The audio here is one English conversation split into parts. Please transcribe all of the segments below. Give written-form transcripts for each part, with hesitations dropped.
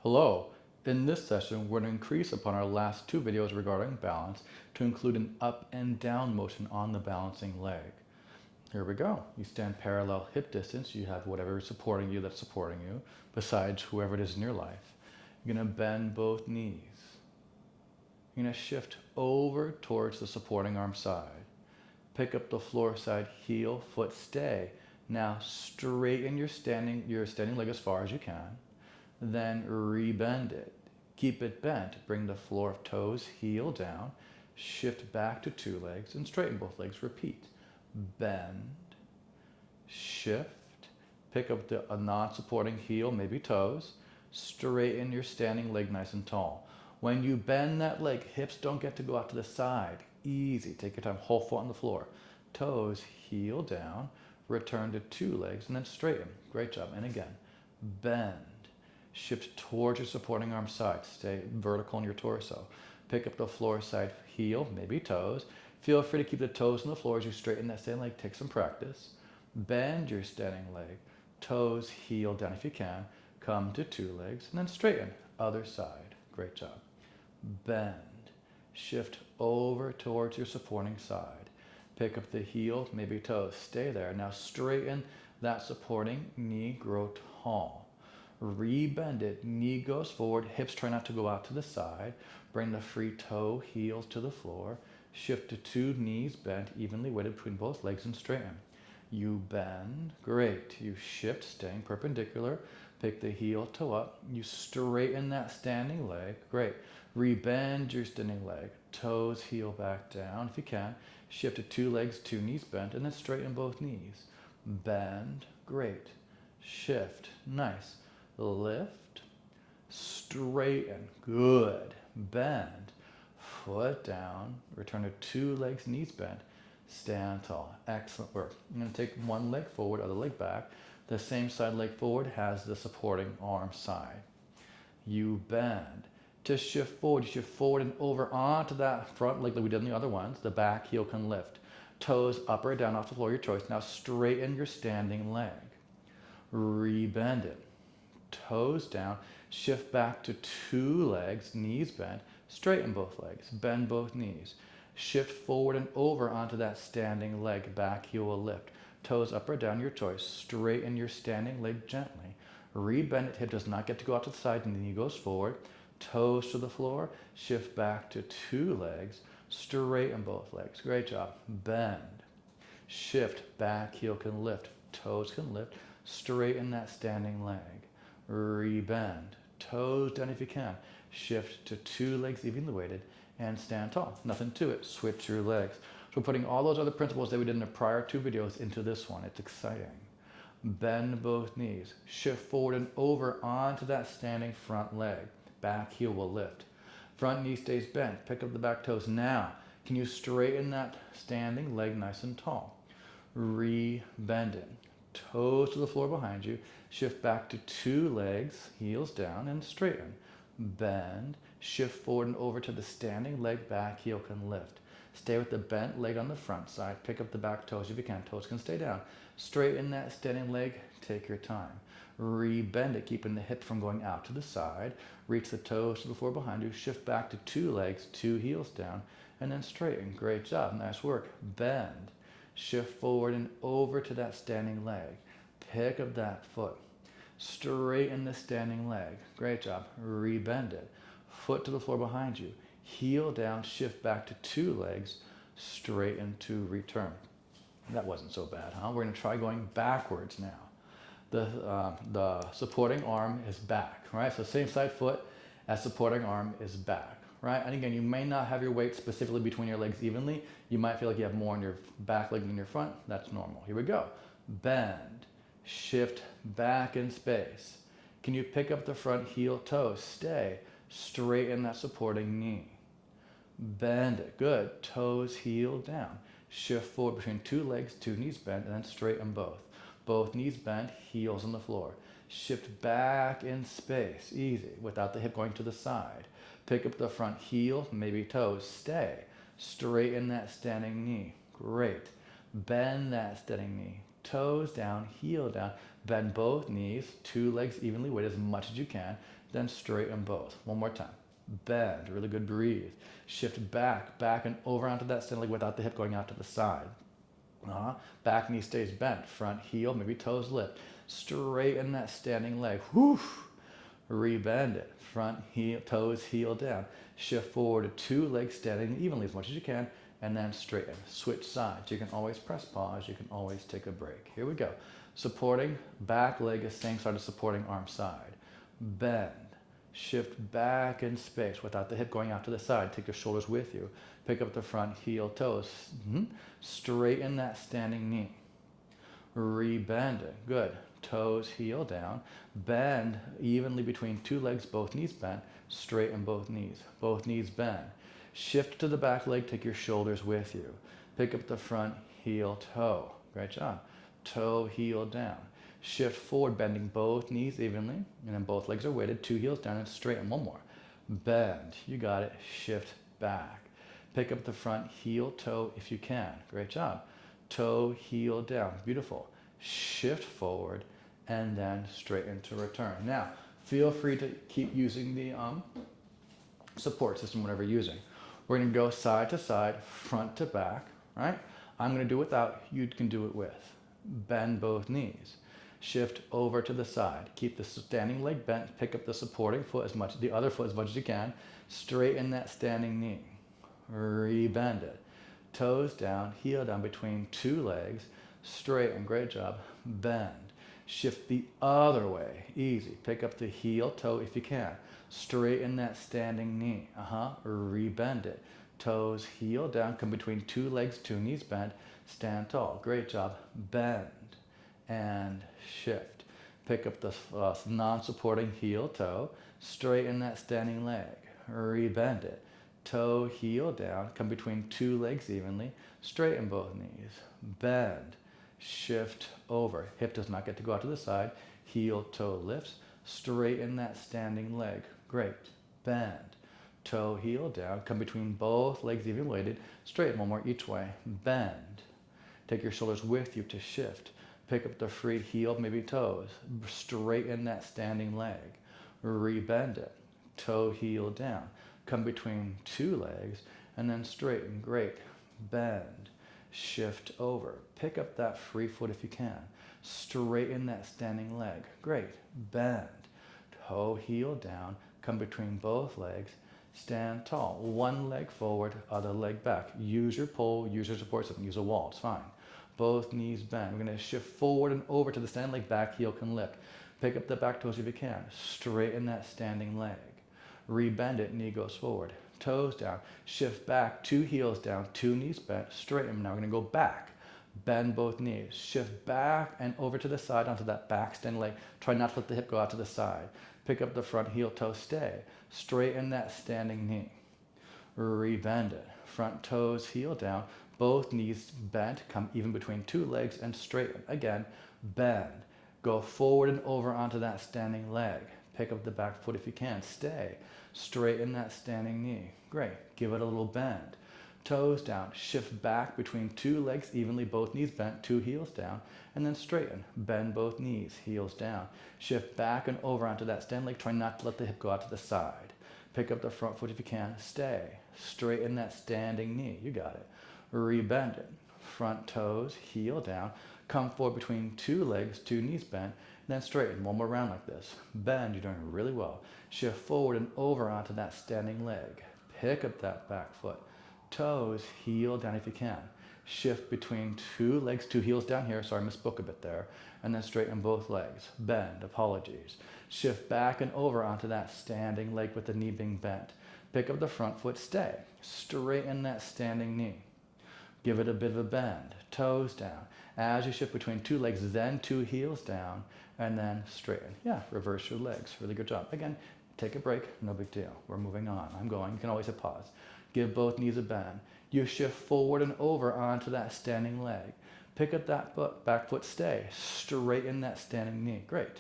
Hello. In this session, we're going to increase upon our last two videos regarding balance to include an up and down motion on the balancing leg. Here we go. You stand parallel hip distance. You have whatever is supporting you that's supporting you, besides whoever it is in your life. You're going to bend both knees. You're going to shift over towards the supporting arm side. Pick up the floor side, heel, foot, stay. Now straighten your standing leg as far as you can. Then rebend it. Keep it bent. Bring the floor of toes, heel down. Shift back to two legs and straighten both legs. Repeat. Bend. Shift. Pick up a non-supporting heel, maybe toes. Straighten your standing leg nice and tall. When you bend that leg, hips don't get to go out to the side. Easy. Take your time. Whole foot on the floor. Toes, heel down. Return to two legs and then straighten. Great job. And again, bend. Shift towards your supporting arm side. Stay vertical in your torso. Pick up the floor side, heel, maybe toes. Feel free to keep the toes on the floor as you straighten that standing leg. Take some practice. Bend your standing leg. Toes, heel down if you can. Come to two legs and then straighten. Other side. Great job. Bend. Shift over towards your supporting side. Pick up the heel, maybe toes. Stay there. Now straighten that supporting knee. Grow tall. Rebend it, knee goes forward, hips try not to go out to the side. Bring the free toe, heels to the floor. Shift to two knees bent, evenly weighted between both legs and straighten. You bend, great. You shift, staying perpendicular. Pick the heel, toe up. You straighten that standing leg, great. Rebend your standing leg, toes, heel back down if you can. Shift to two legs, two knees bent, and then straighten both knees. Bend, great. Shift, nice. Lift, straighten, good. Bend, foot down, return to two legs, knees bent, stand tall. Excellent work. I'm going to take one leg forward, other leg back. The same side leg forward has the supporting arm side. You bend. To shift forward, you shift forward and over onto that front leg like we did in the other ones. The back heel can lift. Toes up or down off the floor, your choice. Now straighten your standing leg. Rebend it. Toes down, shift back to two legs, knees bent, straighten both legs, bend both knees. Shift forward and over onto that standing leg, back heel will lift. Toes up or down, your choice. Straighten your standing leg gently. Rebend it, hip does not get to go out to the side, and the knee goes forward. Toes to the floor, shift back to two legs, straighten both legs. Great job. Bend. Shift, back heel can lift, toes can lift, straighten that standing leg. Rebend, toes down if you can. Shift to two legs evenly weighted and stand tall. Nothing to it. Switch your legs. So we're putting all those other principles that we did in the prior two videos into this one. It's exciting. Bend both knees. Shift forward and over onto that standing front leg. Back heel will lift. Front knee stays bent. Pick up the back toes. Now, can you straighten that standing leg nice and tall? Rebend it. Toes to the floor behind you. Shift back to two legs, heels down, and straighten. Bend. Shift forward and over to the standing leg, back heel can lift. Stay with the bent leg on the front side. Pick up the back toes if you can. Toes can stay down. Straighten that standing leg. Take your time. Rebend it, keeping the hip from going out to the side. Reach the toes to the floor behind you. Shift back to two legs, two heels down, and then straighten. Great job. Nice work. Bend. Shift forward and over to that standing leg. Pick up that foot. Straighten the standing leg. Great job. Rebend it. Foot to the floor behind you. Heel down, shift back to two legs. Straighten to return. That wasn't so bad, huh? We're going to try going backwards now. The supporting arm is back, right? So same side foot as supporting arm is back. Right? And again, you may not have your weight specifically between your legs evenly. You might feel like you have more on your back leg than your front. That's normal. Here we go. Bend. Shift back in space. Can you pick up the front heel toe? Stay. Straighten that supporting knee. Bend it. Good. Toes, heel down. Shift forward between two legs, two knees bent, and then straighten both. Both knees bent, heels on the floor. Shift back in space. Easy. Without the hip going to the side. Pick up the front heel, maybe toes. Stay. Straighten that standing knee. Great. Bend that standing knee. Toes down, heel down. Bend both knees, two legs evenly weighted as much as you can, then straighten both. One more time. Bend, really good, breathe. Shift back and over onto that standing leg without the hip going out to the side. Back knee stays bent, front heel, maybe toes lift. Straighten that standing leg. Whew. Rebend it. Front heel, toes heel down. Shift forward to two legs standing evenly as much as you can, and then straighten. Switch sides. You can always press pause. You can always take a break. Here we go. Supporting back leg is same side as supporting arm side. Bend. Shift back in space without the hip going out to the side. Take your shoulders with you. Pick up the front heel, toes. Straighten that standing knee. Rebend it. Good. Toes heel down. Bend evenly between two legs, both knees bent. Straighten both knees. Both knees bend. Shift to the back leg. Take your shoulders with you. Pick up the front heel, toe. Great job. Toe heel down. Shift forward, bending both knees evenly, and then both legs are weighted, two heels down, and straighten. One more. Bend. You got it. Shift back. Pick up the front heel, toe if you can. Great job. Toe, heel down. Beautiful. Shift forward, and then straighten to return. Now, feel free to keep using the support system, whatever you're using. We're going to go side to side, front to back, right? I'm going to do it without. You can do it with. Bend both knees. Shift over to the side. Keep the standing leg bent. Pick up the supporting foot the other foot as much as you can. Straighten that standing knee. Rebend it. Toes down, heel down between two legs. Straighten. Great job. Bend. Shift the other way. Easy. Pick up the heel, toe if you can. Straighten that standing knee. Rebend it. Toes, heel down. Come between two legs, two knees bent. Stand tall. Great job. Bend and shift. Pick up the non-supporting heel, toe. Straighten that standing leg. Rebend it. Toe, heel down. Come between two legs evenly. Straighten both knees. Bend. Shift over. Hip does not get to go out to the side. Heel, toe lifts. Straighten that standing leg. Great. Bend. Toe, heel down. Come between both legs even weighted. Straighten one more each way. Bend. Take your shoulders with you to shift. Pick up the free heel, maybe toes. Straighten that standing leg. Rebend it. Toe, heel down. Come between two legs and then straighten. Great. Bend. Shift over. Pick up that free foot if you can. Straighten that standing leg. Great. Bend. Toe, heel down. Come between both legs. Stand tall. One leg forward, other leg back. Use your pole, use your support system, use a wall. It's fine. Both knees bend. We're going to shift forward and over to the standing leg. Back heel can lift. Pick up the back toes if you can. Straighten that standing leg. Rebend it. Knee goes forward. Toes down. Shift back. Two heels down. Two knees bent. Straighten. Now we're going to go back. Bend both knees. Shift back and over to the side onto that back standing leg. Try not to let the hip go out to the side. Pick up the front heel, toe, stay. Straighten that standing knee. Rebend it. Front toes, heel down. Both knees bent. Come even between two legs and straighten. Again, bend. Go forward and over onto that standing leg. Pick up the back foot if you can. Stay. Straighten that standing knee. Great. Give it a little bend. Toes down. Shift back between two legs evenly, both knees bent, two heels down, and then straighten. Bend both knees, heels down. Shift back and over onto that standing leg. Try not to let the hip go out to the side. Pick up the front foot if you can. Stay. Straighten that standing knee. You got it. Rebend it. Front toes, heel down. Come forward between two legs, two knees bent, then straighten. One more round like this. Bend. You're doing really well. Shift forward and over onto that standing leg. Pick up that back foot. Toes, heel down if you can. Shift between two legs, two heels down here. Sorry, I misspoke a bit there. And then straighten both legs. Bend. Apologies. Shift back and over onto that standing leg with the knee being bent. Pick up the front foot. Stay. Straighten that standing knee. Give it a bit of a bend. Toes down. As you shift between two legs, then two heels down, and then straighten. Yeah, reverse your legs. Really good job. Again, take a break. No big deal. We're moving on. I'm going. You can always hit pause. Give both knees a bend. You shift forward and over onto that standing leg. Pick up that back foot, stay. Straighten that standing knee. Great.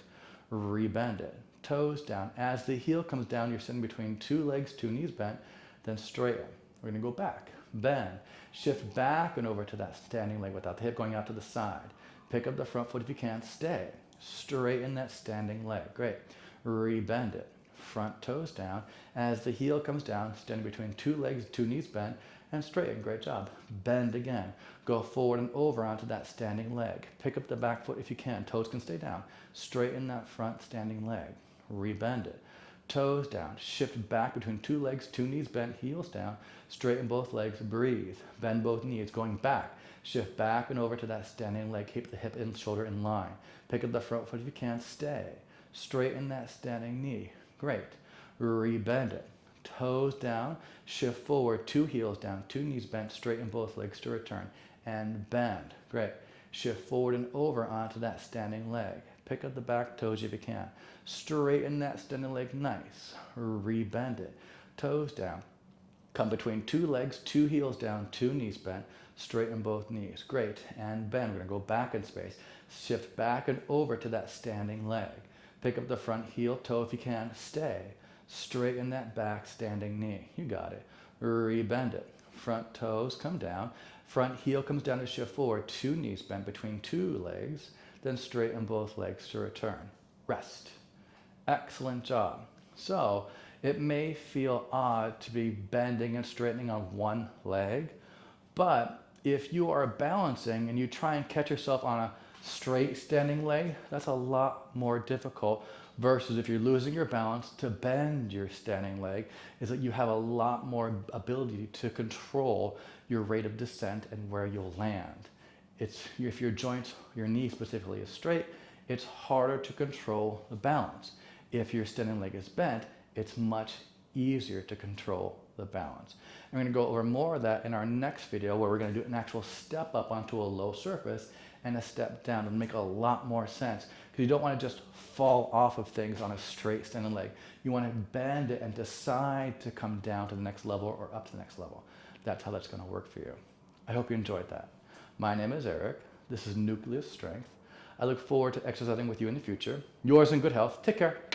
Rebend it. Toes down. As the heel comes down, you're sitting between two legs, two knees bent, then straighten. We're going to go back. Bend. Shift back and over to that standing leg without the hip going out to the side. Pick up the front foot if you can. Stay. Straighten that standing leg. Great. Rebend it. Front toes down. As the heel comes down, stand between two legs, two knees bent, and straighten. Great job. Bend again. Go forward and over onto that standing leg. Pick up the back foot if you can. Toes can stay down. Straighten that front standing leg. Rebend it. Toes down. Shift back between two legs, two knees bent, heels down. Straighten both legs. Breathe. Bend both knees. Going back. Shift back and over to that standing leg. Keep the hip and shoulder in line. Pick up the front foot if you can. Stay. Straighten that standing knee. Great. Rebend it. Toes down. Shift forward. Two heels down. Two knees bent. Straighten both legs to return. And bend. Great. Shift forward and over onto that standing leg. Pick up the back toes if you can. Straighten that standing leg nice. Rebend it. Toes down. Come between two legs, two heels down, two knees bent. Straighten both knees. Great. And bend. We're going to go back in space. Shift back and over to that standing leg. Pick up the front heel toe if you can. Stay. Straighten that back standing knee. You got it. Rebend it. Front toes come down. Front heel comes down to shift forward. Two knees bent between two legs. Then straighten both legs to return. Rest. Excellent job. So it may feel odd to be bending and straightening on one leg, but if you are balancing and you try and catch yourself on a straight standing leg, that's a lot more difficult versus if you're losing your balance to bend your standing leg, is that you have a lot more ability to control your rate of descent and where you'll land. If your joints, your knee specifically is straight, it's harder to control the balance. If your standing leg is bent, it's much easier to control the balance. I'm going to go over more of that in our next video where we're going to do an actual step up onto a low surface and a step down and make a lot more sense because you don't want to just fall off of things on a straight standing leg. You want to bend it and decide to come down to the next level or up to the next level. That's how that's going to work for you. I hope you enjoyed that. My name is Eric. This is Nucleus Strength. I look forward to exercising with you in the future. Yours in good health. Take care.